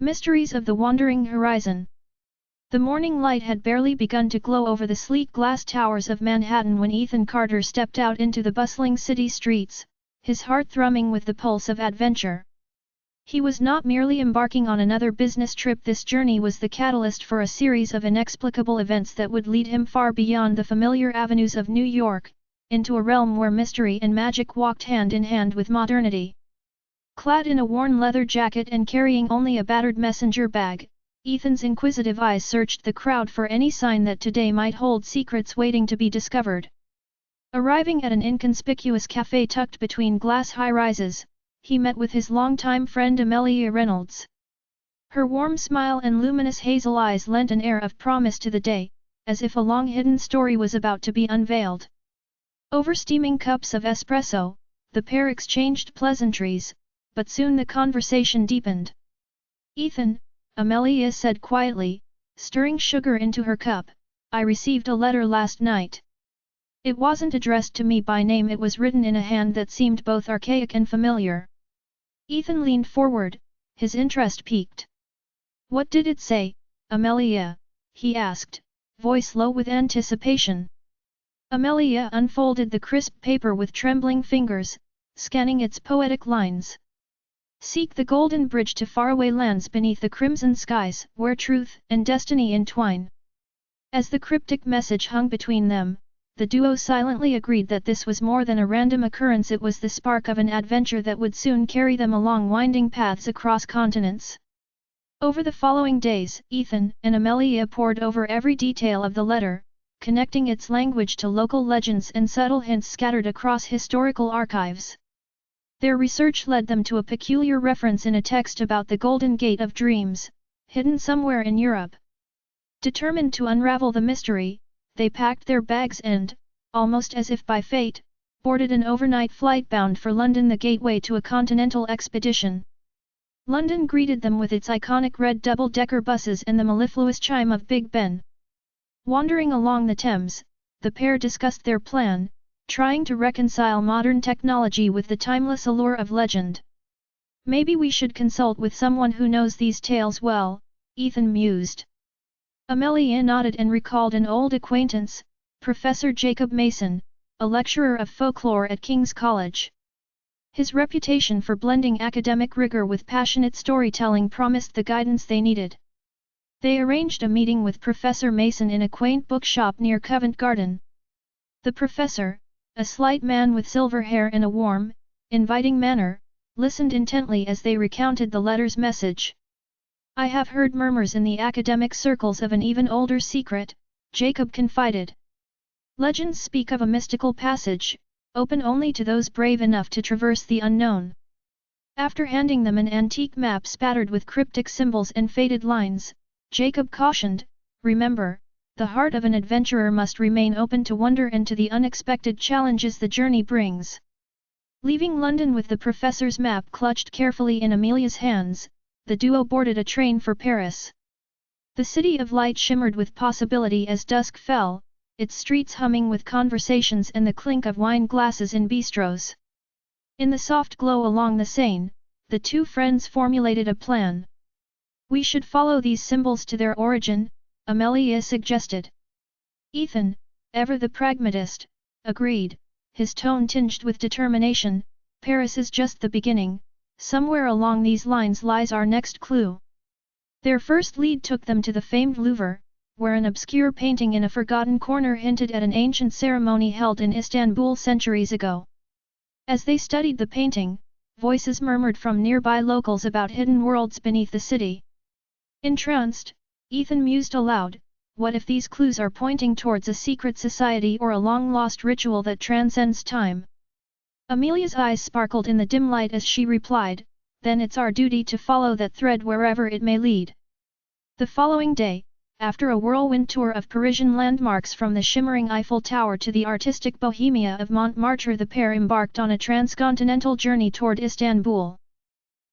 Mysteries of the Wandering Horizon. The morning light had barely begun to glow over the sleek glass towers of Manhattan when Ethan Carter stepped out into the bustling city streets, his heart thrumming with the pulse of adventure. He was not merely embarking on another business trip. This journey was the catalyst for a series of inexplicable events that would lead him far beyond the familiar avenues of New York, into a realm where mystery and magic walked hand in hand with modernity. Clad in a worn leather jacket and carrying only a battered messenger bag, Ethan's inquisitive eyes searched the crowd for any sign that today might hold secrets waiting to be discovered. Arriving at an inconspicuous cafe tucked between glass high-rises, he met with his longtime friend Amelia Reynolds. Her warm smile and luminous hazel eyes lent an air of promise to the day, as if a long-hidden story was about to be unveiled. Over steaming cups of espresso, the pair exchanged pleasantries, but soon the conversation deepened. "Ethan," Amelia said quietly, stirring sugar into her cup, "I received a letter last night. It wasn't addressed to me by name, it was written in a hand that seemed both archaic and familiar." Ethan leaned forward, his interest piqued. "What did it say, Amelia?" he asked, voice low with anticipation. Amelia unfolded the crisp paper with trembling fingers, scanning its poetic lines. "Seek the golden bridge to faraway lands beneath the crimson skies, where truth and destiny entwine." As the cryptic message hung between them, the duo silently agreed that this was more than a random occurrence. It was the spark of an adventure that would soon carry them along winding paths across continents. Over the following days, Ethan and Amelia pored over every detail of the letter, connecting its language to local legends and subtle hints scattered across historical archives. Their research led them to a peculiar reference in a text about the Golden Gate of Dreams, hidden somewhere in Europe. Determined to unravel the mystery, they packed their bags and, almost as if by fate, boarded an overnight flight bound for London, the gateway to a continental expedition. London greeted them with its iconic red double-decker buses and the mellifluous chime of Big Ben. Wandering along the Thames, the pair discussed their plan, trying to reconcile modern technology with the timeless allure of legend. "Maybe we should consult with someone who knows these tales well," Ethan mused. Amelia nodded and recalled an old acquaintance, Professor Jacob Mason, a lecturer of folklore at King's College. His reputation for blending academic rigor with passionate storytelling promised the guidance they needed. They arranged a meeting with Professor Mason in a quaint bookshop near Covent Garden. The professor, a slight man with silver hair and a warm, inviting manner, listened intently as they recounted the letter's message. "I have heard murmurs in the academic circles of an even older secret," Jacob confided. "Legends speak of a mystical passage, open only to those brave enough to traverse the unknown." After handing them an antique map spattered with cryptic symbols and faded lines, Jacob cautioned, "Remember, the heart of an adventurer must remain open to wonder and to the unexpected challenges the journey brings." Leaving London with the professor's map clutched carefully in Amelia's hands, the duo boarded a train for Paris. The city of light shimmered with possibility as dusk fell, its streets humming with conversations and the clink of wine glasses in bistros. In the soft glow along the Seine, the two friends formulated a plan. "We should follow these symbols to their origin," Amelia suggested. Ethan, ever the pragmatist, agreed, his tone tinged with determination. "Paris is just the beginning, somewhere along these lines lies our next clue." Their first lead took them to the famed Louvre, where an obscure painting in a forgotten corner hinted at an ancient ceremony held in Istanbul centuries ago. As they studied the painting, voices murmured from nearby locals about hidden worlds beneath the city. Entranced, Ethan mused aloud, what if these clues are pointing towards a secret society or a long-lost ritual that transcends time? Amelia's eyes sparkled in the dim light as she replied, "Then it's our duty to follow that thread wherever it may lead." The following day, after a whirlwind tour of Parisian landmarks from the shimmering Eiffel Tower to the artistic bohemia of Montmartre, the pair embarked on a transcontinental journey toward Istanbul.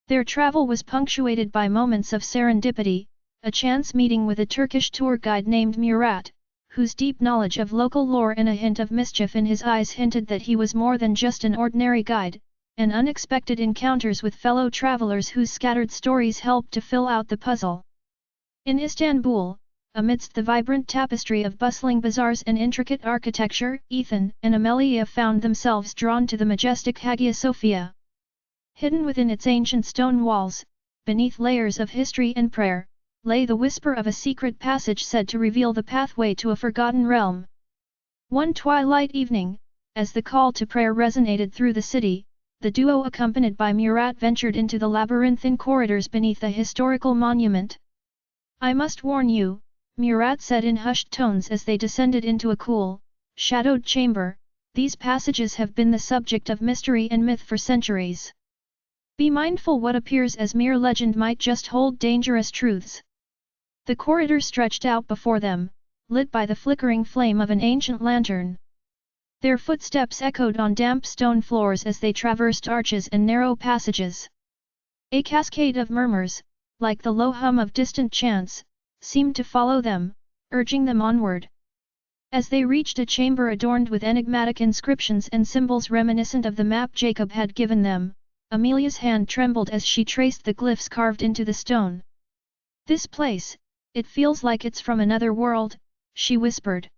Their travel was punctuated by moments of serendipity, a chance meeting with a Turkish tour guide named Murat, whose deep knowledge of local lore and a hint of mischief in his eyes hinted that he was more than just an ordinary guide, and unexpected encounters with fellow travelers whose scattered stories helped to fill out the puzzle. In Istanbul, amidst the vibrant tapestry of bustling bazaars and intricate architecture, Ethan and Amelia found themselves drawn to the majestic Hagia Sophia. Hidden within its ancient stone walls, beneath layers of history and prayer, lay the whisper of a secret passage said to reveal the pathway to a forgotten realm. One twilight evening, as the call to prayer resonated through the city, the duo accompanied by Murat ventured into the labyrinthine corridors beneath the historical monument. "I must warn you," Murat said in hushed tones as they descended into a cool, shadowed chamber, "these passages have been the subject of mystery and myth for centuries. Be mindful, what appears as mere legend might just hold dangerous truths." The corridor stretched out before them, lit by the flickering flame of an ancient lantern. Their footsteps echoed on damp stone floors as they traversed arches and narrow passages. A cascade of murmurs, like the low hum of distant chants, seemed to follow them, urging them onward. As they reached a chamber adorned with enigmatic inscriptions and symbols reminiscent of the map Jacob had given them, Amelia's hand trembled as she traced the glyphs carved into the stone. "This place, it feels like it's from another world," she whispered.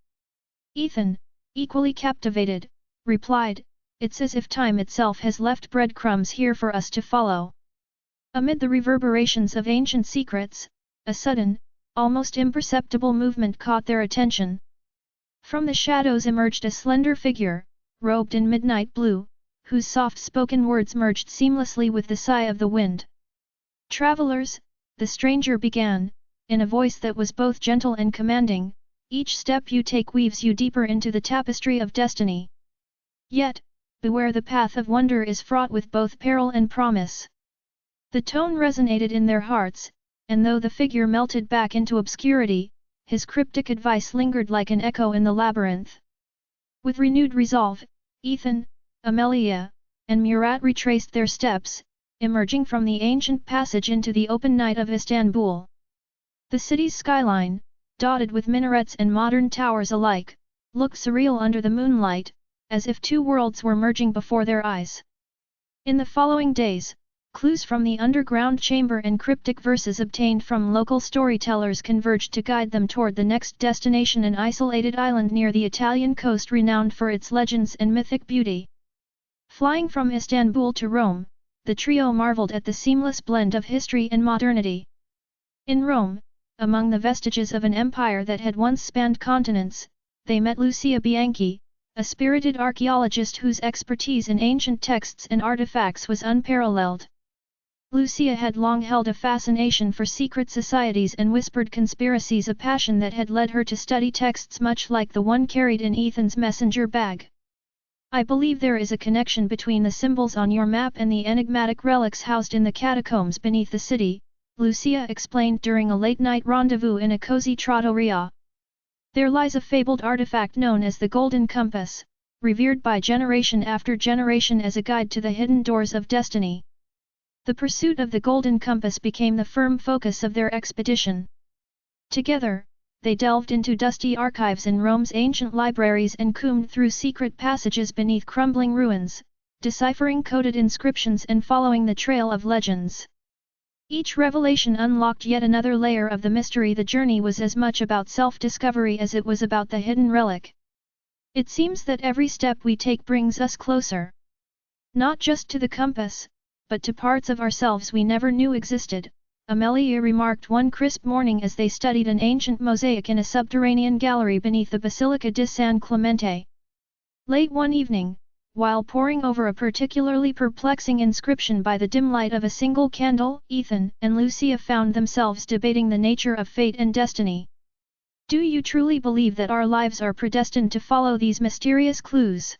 Ethan, equally captivated, replied, "It's as if time itself has left breadcrumbs here for us to follow." Amid the reverberations of ancient secrets, a sudden, almost imperceptible movement caught their attention. From the shadows emerged a slender figure, robed in midnight blue, whose soft-spoken words merged seamlessly with the sigh of the wind. "Travelers," the stranger began, in a voice that was both gentle and commanding, "each step you take weaves you deeper into the tapestry of destiny. Yet, beware, the path of wonder is fraught with both peril and promise." The tone resonated in their hearts, and though the figure melted back into obscurity, his cryptic advice lingered like an echo in the labyrinth. With renewed resolve, Ethan, Amelia, and Murat retraced their steps, emerging from the ancient passage into the open night of Istanbul. The city's skyline, dotted with minarets and modern towers alike, looked surreal under the moonlight, as if two worlds were merging before their eyes. In the following days, clues from the underground chamber and cryptic verses obtained from local storytellers converged to guide them toward the next destination, an isolated island near the Italian coast renowned for its legends and mythic beauty. Flying from Istanbul to Rome, the trio marveled at the seamless blend of history and modernity. In Rome, among the vestiges of an empire that had once spanned continents, they met Lucia Bianchi, a spirited archaeologist whose expertise in ancient texts and artifacts was unparalleled. Lucia had long held a fascination for secret societies and whispered conspiracies, a passion that had led her to study texts much like the one carried in Ethan's messenger bag. "I believe there is a connection between the symbols on your map and the enigmatic relics housed in the catacombs beneath the city," Lucia explained during a late-night rendezvous in a cozy trattoria. "There lies a fabled artifact known as the Golden Compass, revered by generation after generation as a guide to the hidden doors of destiny." The pursuit of the Golden Compass became the firm focus of their expedition. Together, they delved into dusty archives in Rome's ancient libraries and combed through secret passages beneath crumbling ruins, deciphering coded inscriptions and following the trail of legends. Each revelation unlocked yet another layer of the mystery. The journey was as much about self-discovery as it was about the hidden relic. "It seems that every step we take brings us closer. Not just to the compass, but to parts of ourselves we never knew existed," Amelia remarked one crisp morning as they studied an ancient mosaic in a subterranean gallery beneath the Basilica di San Clemente. Late one evening, while poring over a particularly perplexing inscription by the dim light of a single candle, Ethan and Lucia found themselves debating the nature of fate and destiny. "Do you truly believe that our lives are predestined to follow these mysterious clues?"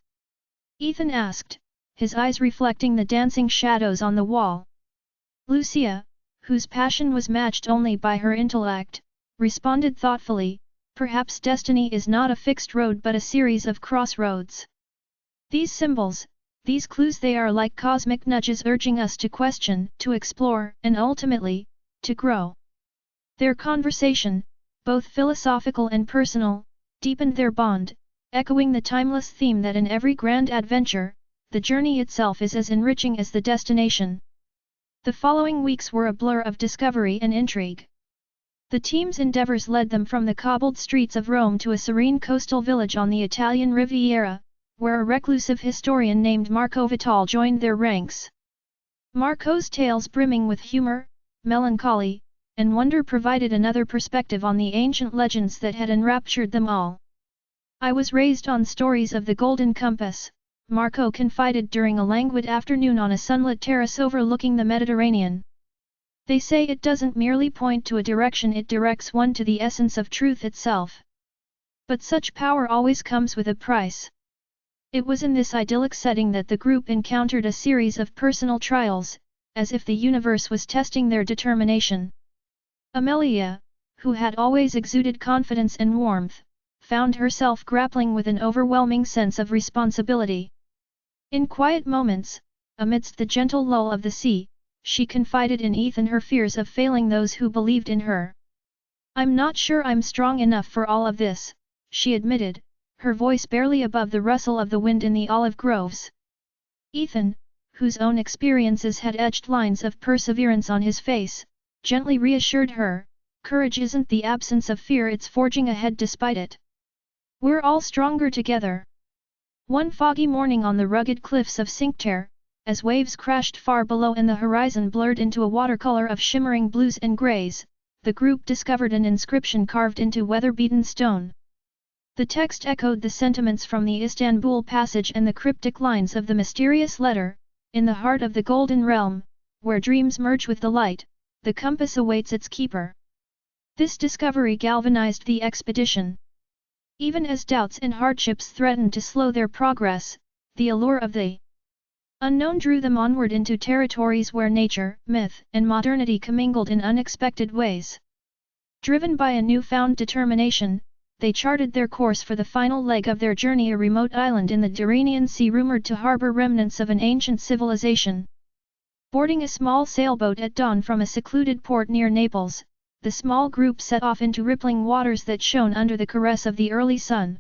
Ethan asked, his eyes reflecting the dancing shadows on the wall. Lucia, whose passion was matched only by her intellect, responded thoughtfully, "Perhaps destiny is not a fixed road but a series of crossroads. These symbols, these clues, they are like cosmic nudges urging us to question, to explore, and ultimately, to grow." Their conversation, both philosophical and personal, deepened their bond, echoing the timeless theme that in every grand adventure, the journey itself is as enriching as the destination. The following weeks were a blur of discovery and intrigue. The team's endeavors led them from the cobbled streets of Rome to a serene coastal village on the Italian Riviera, where a reclusive historian named Marco Vitale joined their ranks. Marco's tales brimming with humor, melancholy, and wonder provided another perspective on the ancient legends that had enraptured them all. "I was raised on stories of the Golden Compass," Marco confided during a languid afternoon on a sunlit terrace overlooking the Mediterranean. "They say it doesn't merely point to a direction, it directs one to the essence of truth itself. But such power always comes with a price." It was in this idyllic setting that the group encountered a series of personal trials, as if the universe was testing their determination. Amelia, who had always exuded confidence and warmth, found herself grappling with an overwhelming sense of responsibility. In quiet moments, amidst the gentle lull of the sea, she confided in Ethan her fears of failing those who believed in her. "I'm not sure I'm strong enough for all of this," she admitted, her voice barely above the rustle of the wind in the olive groves. Ethan, whose own experiences had etched lines of perseverance on his face, gently reassured her, "Courage isn't the absence of fear, it's forging ahead despite it. We're all stronger together." One foggy morning on the rugged cliffs of Cincter, as waves crashed far below and the horizon blurred into a watercolor of shimmering blues and greys, the group discovered an inscription carved into weather-beaten stone. The text echoed the sentiments from the Istanbul Passage and the cryptic lines of the mysterious letter, "In the heart of the Golden Realm, where dreams merge with the light, the compass awaits its keeper." This discovery galvanized the expedition. Even as doubts and hardships threatened to slow their progress, the allure of the unknown drew them onward into territories where nature, myth, and modernity commingled in unexpected ways. Driven by a newfound determination, they charted their course for the final leg of their journey, a remote island in the Tyrrhenian Sea rumored to harbor remnants of an ancient civilization. Boarding a small sailboat at dawn from a secluded port near Naples, the small group set off into rippling waters that shone under the caress of the early sun.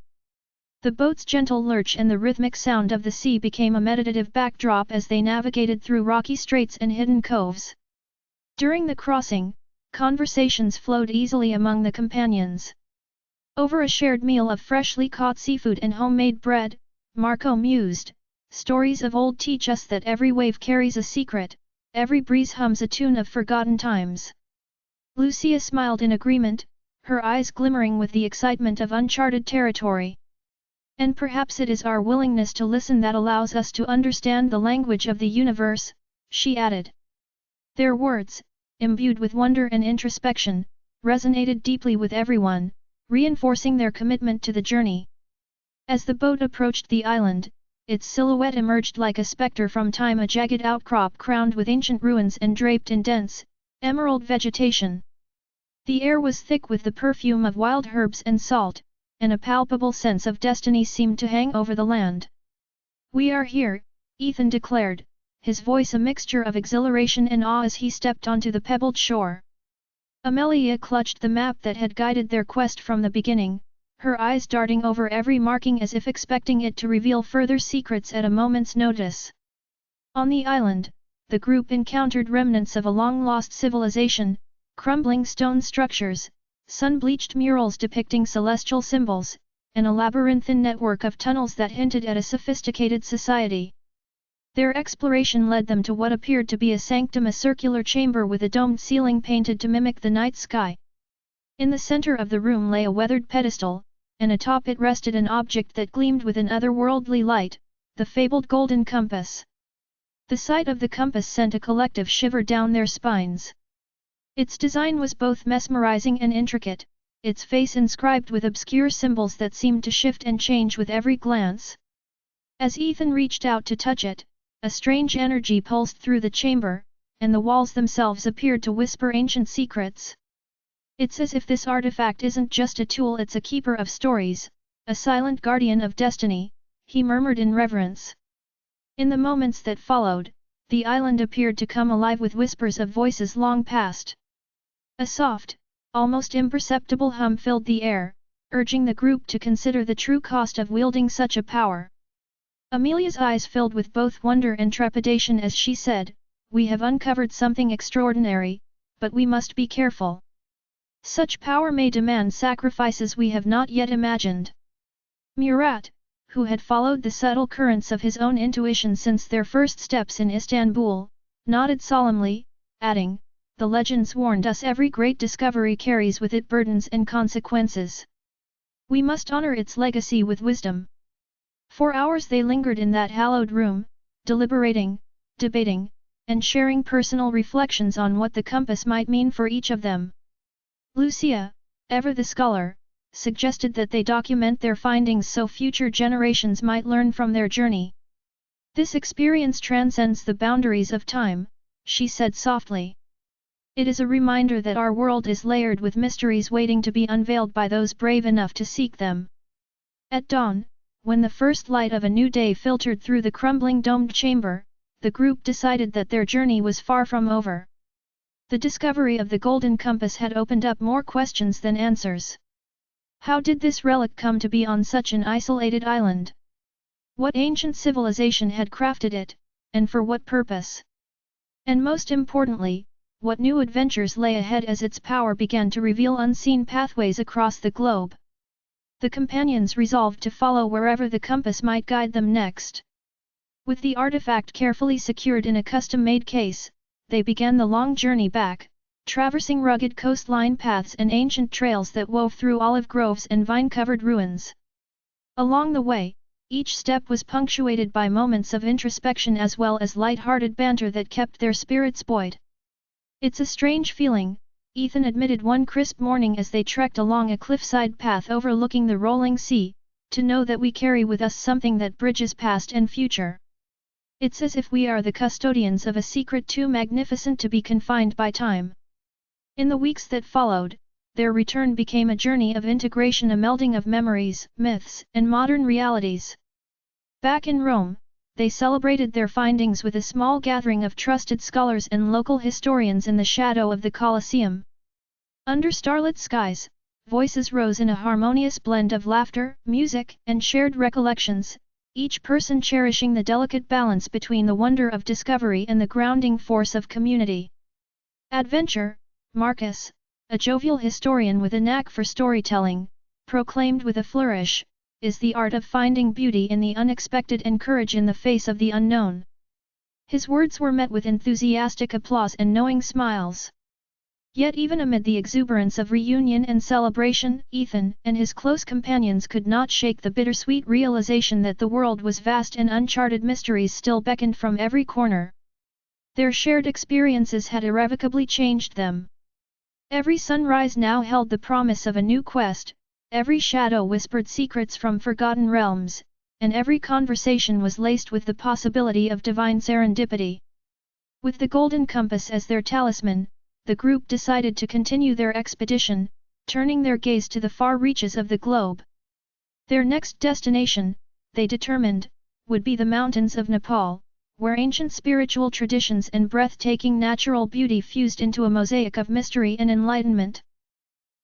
The boat's gentle lurch and the rhythmic sound of the sea became a meditative backdrop as they navigated through rocky straits and hidden coves. During the crossing, conversations flowed easily among the companions. Over a shared meal of freshly caught seafood and homemade bread, Marco mused, "Stories of old teach us that every wave carries a secret, every breeze hums a tune of forgotten times." Lucia smiled in agreement, her eyes glimmering with the excitement of uncharted territory. "And perhaps it is our willingness to listen that allows us to understand the language of the universe," she added. Their words, imbued with wonder and introspection, resonated deeply with everyone, reinforcing their commitment to the journey. As the boat approached the island, its silhouette emerged like a spectre from time, a jagged outcrop crowned with ancient ruins and draped in dense, emerald vegetation. The air was thick with the perfume of wild herbs and salt, and a palpable sense of destiny seemed to hang over the land. "We are here," Ethan declared, his voice a mixture of exhilaration and awe as he stepped onto the pebbled shore. Amelia clutched the map that had guided their quest from the beginning, her eyes darting over every marking as if expecting it to reveal further secrets at a moment's notice. On the island, the group encountered remnants of a long-lost civilization, crumbling stone structures, sun-bleached murals depicting celestial symbols, and a labyrinthine network of tunnels that hinted at a sophisticated society. Their exploration led them to what appeared to be a sanctum, a circular chamber with a domed ceiling painted to mimic the night sky. In the center of the room lay a weathered pedestal, and atop it rested an object that gleamed with an otherworldly light, the fabled golden compass. The sight of the compass sent a collective shiver down their spines. Its design was both mesmerizing and intricate, its face inscribed with obscure symbols that seemed to shift and change with every glance. As Ethan reached out to touch it, a strange energy pulsed through the chamber, and the walls themselves appeared to whisper ancient secrets. "It's as if this artifact isn't just a tool, it's a keeper of stories, a silent guardian of destiny," he murmured in reverence. In the moments that followed, the island appeared to come alive with whispers of voices long past. A soft, almost imperceptible hum filled the air, urging the group to consider the true cost of wielding such a power. Amelia's eyes filled with both wonder and trepidation as she said, "We have uncovered something extraordinary, but we must be careful. Such power may demand sacrifices we have not yet imagined." Murat, who had followed the subtle currents of his own intuition since their first steps in Istanbul, nodded solemnly, adding, "The legends warned us every great discovery carries with it burdens and consequences. We must honor its legacy with wisdom." For hours they lingered in that hallowed room, deliberating, debating, and sharing personal reflections on what the compass might mean for each of them. Lucia, ever the scholar, suggested that they document their findings so future generations might learn from their journey. "This experience transcends the boundaries of time," she said softly. "It is a reminder that our world is layered with mysteries waiting to be unveiled by those brave enough to seek them." At dawn, when the first light of a new day filtered through the crumbling domed chamber, the group decided that their journey was far from over. The discovery of the Golden Compass had opened up more questions than answers. How did this relic come to be on such an isolated island? What ancient civilization had crafted it, and for what purpose? And most importantly, what new adventures lay ahead as its power began to reveal unseen pathways across the globe? The companions resolved to follow wherever the compass might guide them next. With the artifact carefully secured in a custom-made case, they began the long journey back, traversing rugged coastline paths and ancient trails that wove through olive groves and vine-covered ruins. Along the way, each step was punctuated by moments of introspection as well as light-hearted banter that kept their spirits buoyed. "It's a strange feeling," Ethan admitted one crisp morning as they trekked along a cliffside path overlooking the rolling sea, "to know that we carry with us something that bridges past and future. It's as if we are the custodians of a secret too magnificent to be confined by time." In the weeks that followed, their return became a journey of integration, a melding of memories, myths, and modern realities. Back in Rome, they celebrated their findings with a small gathering of trusted scholars and local historians in the shadow of the Colosseum. Under starlit skies, voices rose in a harmonious blend of laughter, music, and shared recollections, each person cherishing the delicate balance between the wonder of discovery and the grounding force of community. Adventure, Marcus, a jovial historian with a knack for storytelling, proclaimed with a flourish, "is the art of finding beauty in the unexpected and courage in the face of the unknown." His words were met with enthusiastic applause and knowing smiles. Yet even amid the exuberance of reunion and celebration, Ethan and his close companions could not shake the bittersweet realization that the world was vast and uncharted mysteries still beckoned from every corner. Their shared experiences had irrevocably changed them. Every sunrise now held the promise of a new quest, every shadow whispered secrets from forgotten realms, and every conversation was laced with the possibility of divine serendipity. With the Golden Compass as their talisman, the group decided to continue their expedition, turning their gaze to the far reaches of the globe. Their next destination, they determined, would be the mountains of Nepal, where ancient spiritual traditions and breathtaking natural beauty fused into a mosaic of mystery and enlightenment.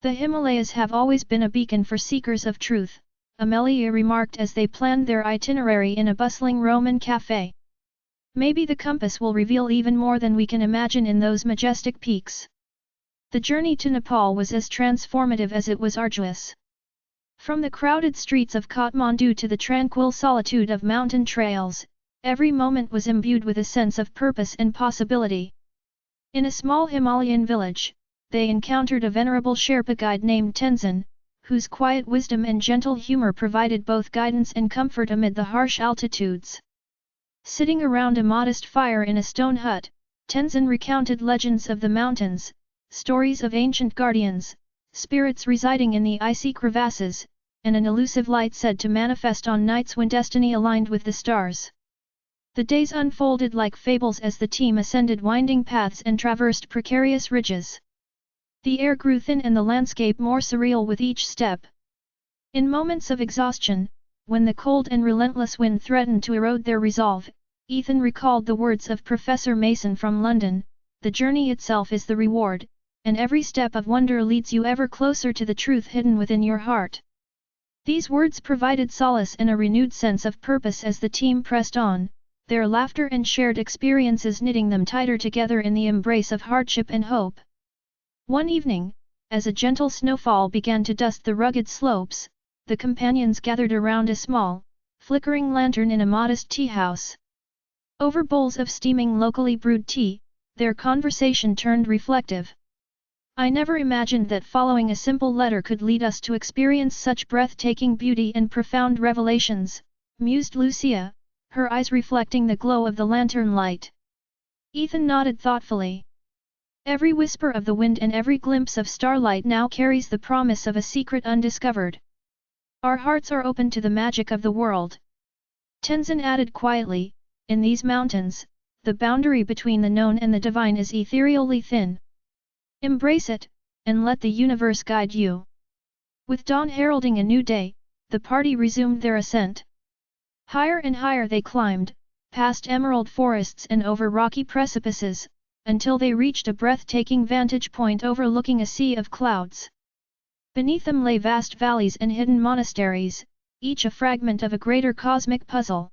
"The Himalayas have always been a beacon for seekers of truth," Amelia remarked as they planned their itinerary in a bustling Roman cafe. "Maybe the compass will reveal even more than we can imagine in those majestic peaks." The journey to Nepal was as transformative as it was arduous. From the crowded streets of Kathmandu to the tranquil solitude of mountain trails, every moment was imbued with a sense of purpose and possibility. In a small Himalayan village, they encountered a venerable Sherpa guide named Tenzin, whose quiet wisdom and gentle humor provided both guidance and comfort amid the harsh altitudes. Sitting around a modest fire in a stone hut, Tenzin recounted legends of the mountains, stories of ancient guardians, spirits residing in the icy crevasses, and an elusive light said to manifest on nights when destiny aligned with the stars. The days unfolded like fables as the team ascended winding paths and traversed precarious ridges. The air grew thin and the landscape more surreal with each step. In moments of exhaustion, when the cold and relentless wind threatened to erode their resolve, Ethan recalled the words of Professor Mason from London, "The journey itself is the reward, and every step of wonder leads you ever closer to the truth hidden within your heart." These words provided solace and a renewed sense of purpose as the team pressed on, their laughter and shared experiences knitting them tighter together in the embrace of hardship and hope. One evening, as a gentle snowfall began to dust the rugged slopes, the companions gathered around a small, flickering lantern in a modest tea house. Over bowls of steaming locally brewed tea, their conversation turned reflective. I never imagined that following a simple letter could lead us to experience such breathtaking beauty and profound revelations, mused Lucia, her eyes reflecting the glow of the lantern light. Ethan nodded thoughtfully. Every whisper of the wind and every glimpse of starlight now carries the promise of a secret undiscovered. Our hearts are open to the magic of the world. Tenzin added quietly, in these mountains, the boundary between the known and the divine is ethereally thin. Embrace it, and let the universe guide you. With dawn heralding a new day, the party resumed their ascent. Higher and higher they climbed, past emerald forests and over rocky precipices, until they reached a breathtaking vantage point overlooking a sea of clouds. Beneath them lay vast valleys and hidden monasteries, each a fragment of a greater cosmic puzzle.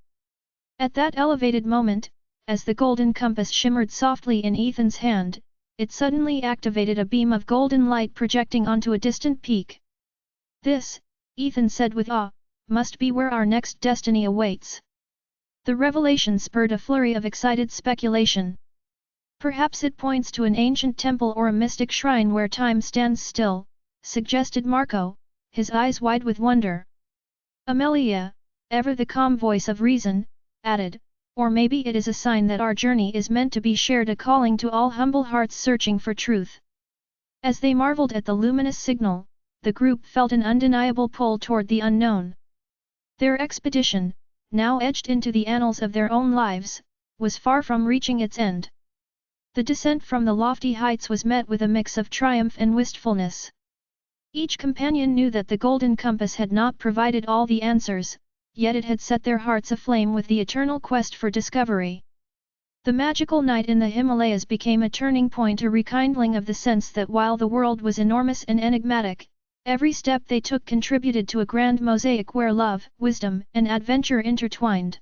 At that elevated moment, as the golden compass shimmered softly in Ethan's hand, it suddenly activated a beam of golden light projecting onto a distant peak. This, Ethan said with awe, must be where our next destiny awaits. The revelation spurred a flurry of excited speculation. Perhaps it points to an ancient temple or a mystic shrine where time stands still, suggested Marco, his eyes wide with wonder. Amelia, ever the calm voice of reason, added, or maybe it is a sign that our journey is meant to be shared, a calling to all humble hearts searching for truth. As they marveled at the luminous signal, the group felt an undeniable pull toward the unknown. Their expedition, now etched into the annals of their own lives, was far from reaching its end. The descent from the lofty heights was met with a mix of triumph and wistfulness. Each companion knew that the golden compass had not provided all the answers, yet it had set their hearts aflame with the eternal quest for discovery. The magical night in the Himalayas became a turning point, a rekindling of the sense that while the world was enormous and enigmatic, every step they took contributed to a grand mosaic where love, wisdom, and adventure intertwined.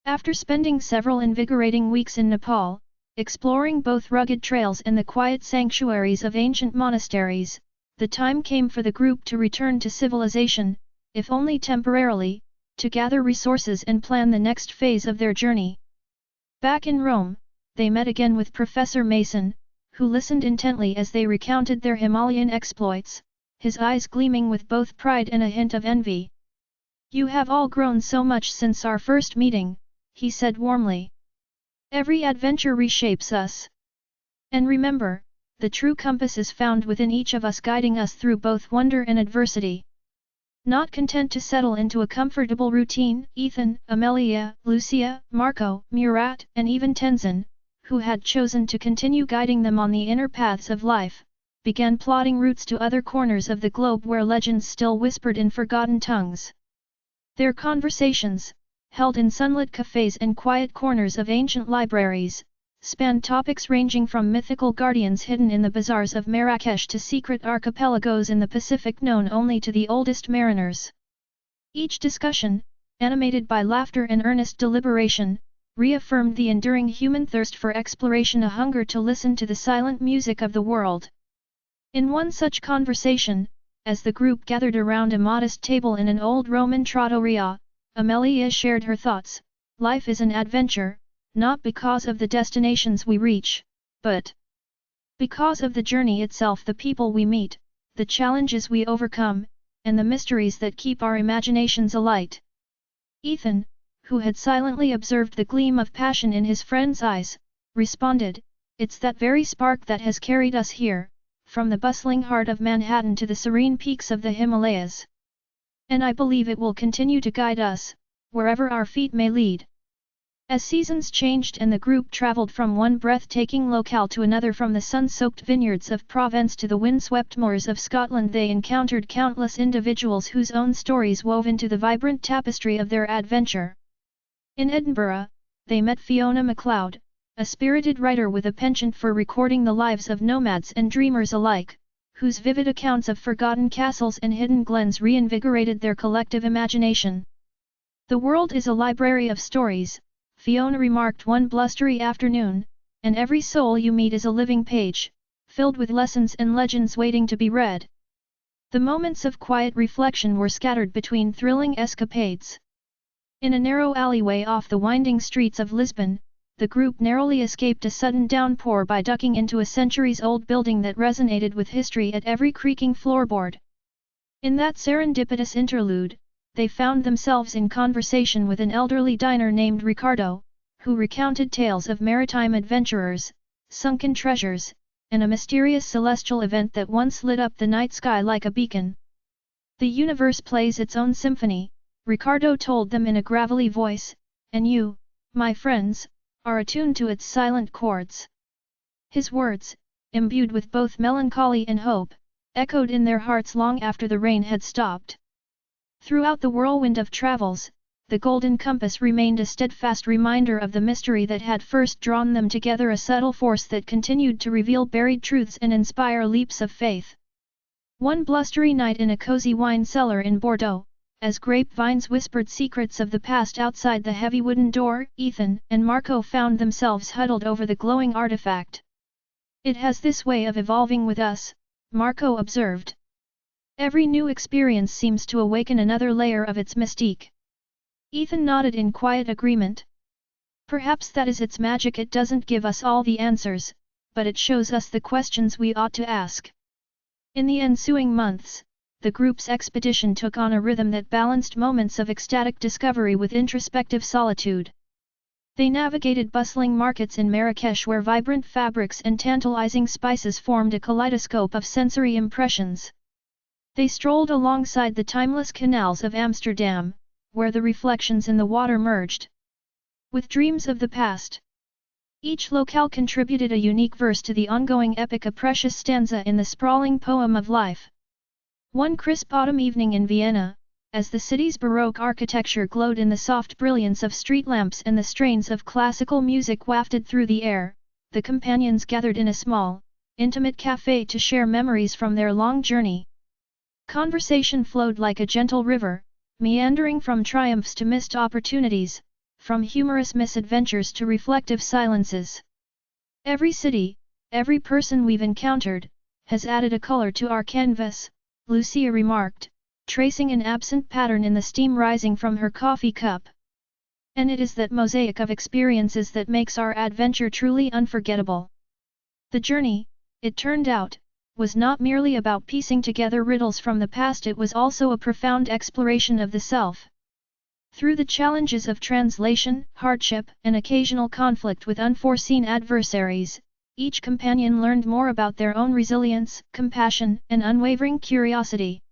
After spending several invigorating weeks in Nepal, exploring both rugged trails and the quiet sanctuaries of ancient monasteries, the time came for the group to return to civilization, if only temporarily, to gather resources and plan the next phase of their journey. Back in Rome, they met again with Professor Mason, who listened intently as they recounted their Himalayan exploits, his eyes gleaming with both pride and a hint of envy. "You have all grown so much since our first meeting," he said warmly. "Every adventure reshapes us. And remember, the true compass is found within each of us, guiding us through both wonder and adversity." Not content to settle into a comfortable routine, Ethan, Amelia, Lucia, Marco, Murat, and even Tenzin, who had chosen to continue guiding them on the inner paths of life, began plotting routes to other corners of the globe where legends still whispered in forgotten tongues. Their conversations, held in sunlit cafes and quiet corners of ancient libraries, spanned topics ranging from mythical guardians hidden in the bazaars of Marrakesh to secret archipelagos in the Pacific known only to the oldest mariners. Each discussion, animated by laughter and earnest deliberation, reaffirmed the enduring human thirst for exploration, a hunger to listen to the silent music of the world. In one such conversation, as the group gathered around a modest table in an old Roman trattoria, Amelia shared her thoughts. "Life is an adventure, not because of the destinations we reach, but because of the journey itself, the people we meet, the challenges we overcome, and the mysteries that keep our imaginations alight." Ethan, who had silently observed the gleam of passion in his friend's eyes, responded, "It's that very spark that has carried us here, from the bustling heart of Manhattan to the serene peaks of the Himalayas. And I believe it will continue to guide us, wherever our feet may lead." As seasons changed and the group traveled from one breathtaking locale to another, from the sun-soaked vineyards of Provence to the windswept moors of Scotland, they encountered countless individuals whose own stories wove into the vibrant tapestry of their adventure. In Edinburgh, they met Fiona MacLeod, a spirited writer with a penchant for recording the lives of nomads and dreamers alike, whose vivid accounts of forgotten castles and hidden glens reinvigorated their collective imagination. "The world is a library of stories," Fiona remarked one blustery afternoon, "and every soul you meet is a living page, filled with lessons and legends waiting to be read." The moments of quiet reflection were scattered between thrilling escapades. In a narrow alleyway off the winding streets of Lisbon, the group narrowly escaped a sudden downpour by ducking into a centuries-old building that resonated with history at every creaking floorboard. In that serendipitous interlude, they found themselves in conversation with an elderly diner named Ricardo, who recounted tales of maritime adventurers, sunken treasures, and a mysterious celestial event that once lit up the night sky like a beacon. "The universe plays its own symphony," Ricardo told them in a gravelly voice, "and you, my friends, are attuned to its silent chords." His words, imbued with both melancholy and hope, echoed in their hearts long after the rain had stopped. Throughout the whirlwind of travels, the Golden Compass remained a steadfast reminder of the mystery that had first drawn them together, a subtle force that continued to reveal buried truths and inspire leaps of faith. One blustery night in a cozy wine cellar in Bordeaux, as grapevines whispered secrets of the past outside the heavy wooden door, Ethan and Marco found themselves huddled over the glowing artifact. "It has this way of evolving with us," Marco observed. "Every new experience seems to awaken another layer of its mystique." Ethan nodded in quiet agreement. "Perhaps that is its magic. It doesn't give us all the answers, but it shows us the questions we ought to ask." In the ensuing months, the group's expedition took on a rhythm that balanced moments of ecstatic discovery with introspective solitude. They navigated bustling markets in Marrakesh where vibrant fabrics and tantalizing spices formed a kaleidoscope of sensory impressions. They strolled alongside the timeless canals of Amsterdam, where the reflections in the water merged with dreams of the past. Each locale contributed a unique verse to the ongoing epic, a precious stanza in the sprawling poem of life. One crisp autumn evening in Vienna, as the city's Baroque architecture glowed in the soft brilliance of street lamps and the strains of classical music wafted through the air, the companions gathered in a small, intimate café to share memories from their long journey. Conversation flowed like a gentle river, meandering from triumphs to missed opportunities, from humorous misadventures to reflective silences. "Every city, every person we've encountered, has added a color to our canvas," Lucia remarked, tracing an absent pattern in the steam rising from her coffee cup. "And it is that mosaic of experiences that makes our adventure truly unforgettable." The journey, it turned out, was not merely about piecing together riddles from the past. It was also a profound exploration of the self. Through the challenges of translation, hardship, and occasional conflict with unforeseen adversaries, each companion learned more about their own resilience, compassion, and unwavering curiosity.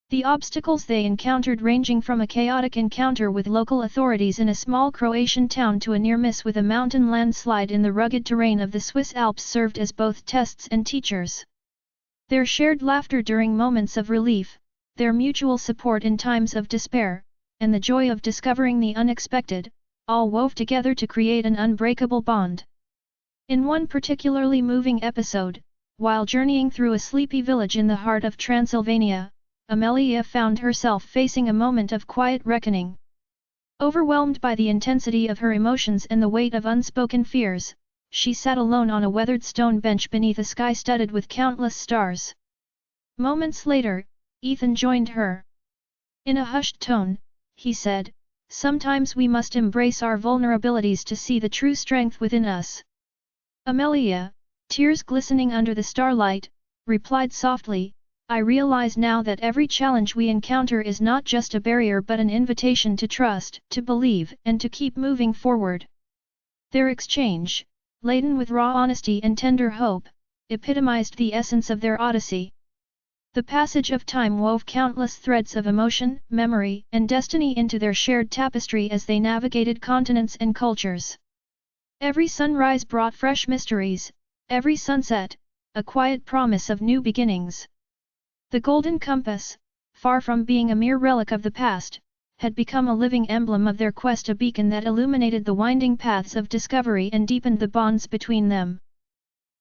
The obstacles they encountered ranging from a chaotic encounter with local authorities in a small Croatian town to a near miss with a mountain landslide in the rugged terrain of the Swiss Alps served as both tests and teachers. Their shared laughter during moments of relief, their mutual support in times of despair, and the joy of discovering the unexpected, all wove together to create an unbreakable bond. In one particularly moving episode, while journeying through a sleepy village in the heart of Transylvania, Amelia found herself facing a moment of quiet reckoning. Overwhelmed by the intensity of her emotions and the weight of unspoken fears, she sat alone on a weathered stone bench beneath a sky studded with countless stars. Moments later, Ethan joined her. In a hushed tone, he said, "Sometimes we must embrace our vulnerabilities to see the true strength within us." Amelia, tears glistening under the starlight, replied softly, "I realize now that every challenge we encounter is not just a barrier but an invitation to trust, to believe, and to keep moving forward." Their exchange, laden with raw honesty and tender hope, epitomized the essence of their odyssey. The passage of time wove countless threads of emotion, memory, and destiny into their shared tapestry as they navigated continents and cultures. Every sunrise brought fresh mysteries, every sunset, a quiet promise of new beginnings. The Golden Compass, far from being a mere relic of the past, had become a living emblem of their quest, a beacon that illuminated the winding paths of discovery and deepened the bonds between them.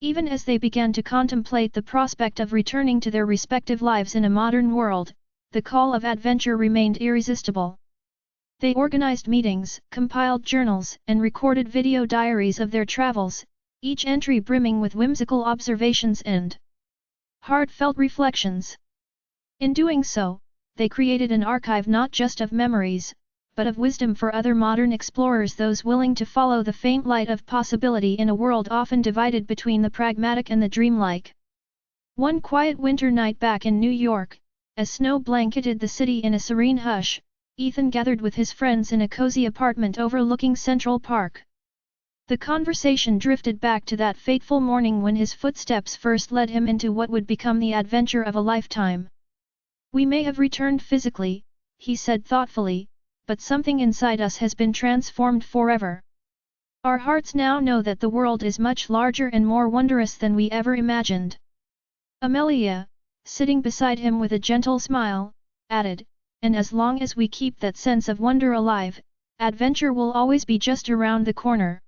Even as they began to contemplate the prospect of returning to their respective lives in a modern world, the call of adventure remained irresistible. They organized meetings, compiled journals, and recorded video diaries of their travels, each entry brimming with whimsical observations and heartfelt reflections. In doing so, they created an archive not just of memories, but of wisdom for other modern explorers, those willing to follow the faint light of possibility in a world often divided between the pragmatic and the dreamlike. One quiet winter night back in New York, as snow blanketed the city in a serene hush, Ethan gathered with his friends in a cozy apartment overlooking Central Park. The conversation drifted back to that fateful morning when his footsteps first led him into what would become the adventure of a lifetime. "We may have returned physically," he said thoughtfully, "but something inside us has been transformed forever. Our hearts now know that the world is much larger and more wondrous than we ever imagined." Amelia, sitting beside him with a gentle smile, added, "And as long as we keep that sense of wonder alive, adventure will always be just around the corner."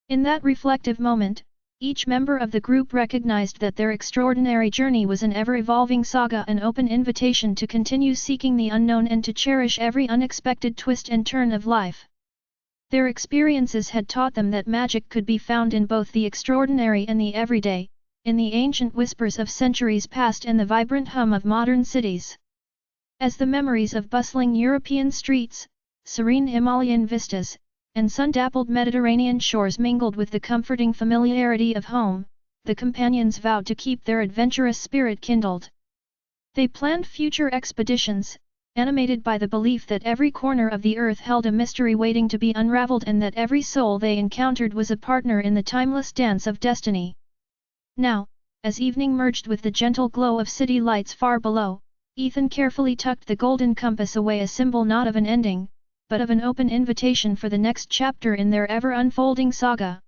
In that reflective moment, each member of the group recognized that their extraordinary journey was an ever-evolving saga, an open invitation to continue seeking the unknown and to cherish every unexpected twist and turn of life. Their experiences had taught them that magic could be found in both the extraordinary and the everyday, in the ancient whispers of centuries past and the vibrant hum of modern cities. As the memories of bustling European streets, serene Himalayan vistas, and sun-dappled Mediterranean shores mingled with the comforting familiarity of home, the companions vowed to keep their adventurous spirit kindled. They planned future expeditions, animated by the belief that every corner of the earth held a mystery waiting to be unraveled and that every soul they encountered was a partner in the timeless dance of destiny. Now, as evening merged with the gentle glow of city lights far below, Ethan carefully tucked the golden compass away, a symbol not of an ending, but of an open invitation for the next chapter in their ever-unfolding saga.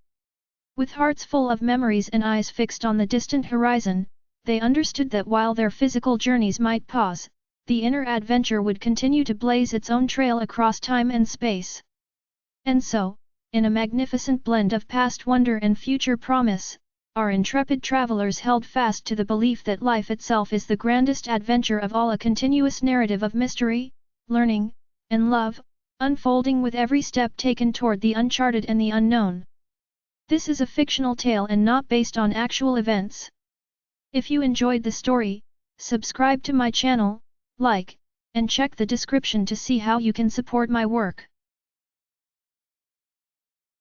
With hearts full of memories and eyes fixed on the distant horizon, they understood that while their physical journeys might pause, the inner adventure would continue to blaze its own trail across time and space. And so, in a magnificent blend of past wonder and future promise, our intrepid travelers held fast to the belief that life itself is the grandest adventure of all, a continuous narrative of mystery, learning, and love, unfolding with every step taken toward the uncharted and the unknown. This is a fictional tale and not based on actual events. If you enjoyed the story, subscribe to my channel, like, and check the description to see how you can support my work.